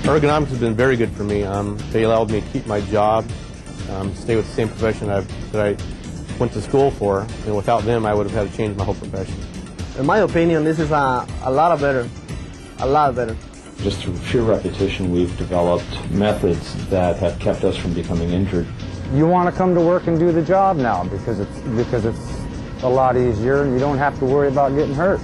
Ergonomics has been very good for me. They allowed me to keep my job, stay with the same profession that I went to school for, and without them I would have had to change my whole profession. In my opinion, this is a lot better, a lot better. Just through sheer repetition, we've developed methods that have kept us from becoming injured. You want to come to work and do the job now because it's a lot easier and you don't have to worry about getting hurt.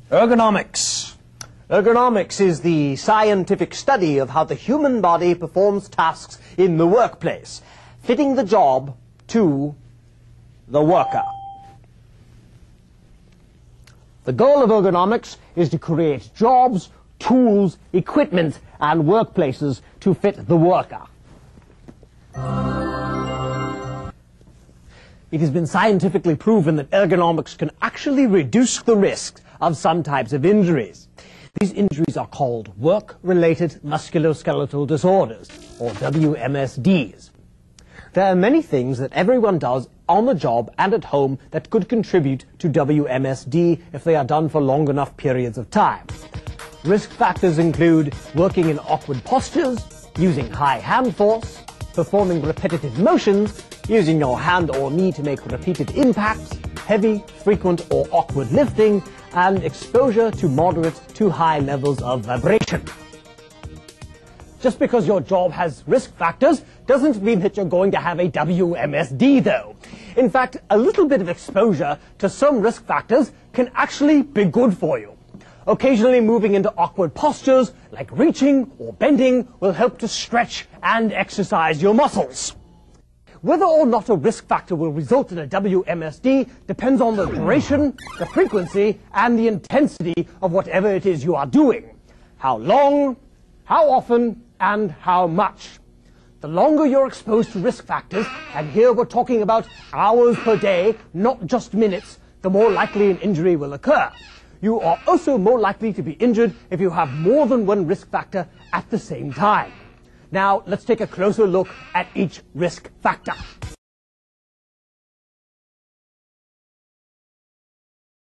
Ergonomics. Ergonomics is the scientific study of how the human body performs tasks in the workplace, fitting the job to the worker. The goal of ergonomics is to create jobs, tools, equipment, and workplaces to fit the worker. It has been scientifically proven that ergonomics can actually reduce the risk of some types of injuries. These injuries are called work-related musculoskeletal disorders, or WMSDs. There are many things that everyone does on the job and at home that could contribute to WMSD if they are done for long enough periods of time. Risk factors include working in awkward postures, using high hand force, performing repetitive motions, using your hand or knee to make repeated impacts, heavy, frequent or awkward lifting, and exposure to moderate to high levels of vibration. Just because your job has risk factors doesn't mean that you're going to have a WMSD though. In fact, a little bit of exposure to some risk factors can actually be good for you. Occasionally moving into awkward postures, like reaching or bending, will help to stretch and exercise your muscles. Whether or not a risk factor will result in a WMSD depends on the duration, the frequency, and the intensity of whatever it is you are doing. How long, how often, and how much. The longer you're exposed to risk factors, and here we're talking about hours per day, not just minutes, the more likely an injury will occur. You are also more likely to be injured if you have more than one risk factor at the same time. Now, let's take a closer look at each risk factor.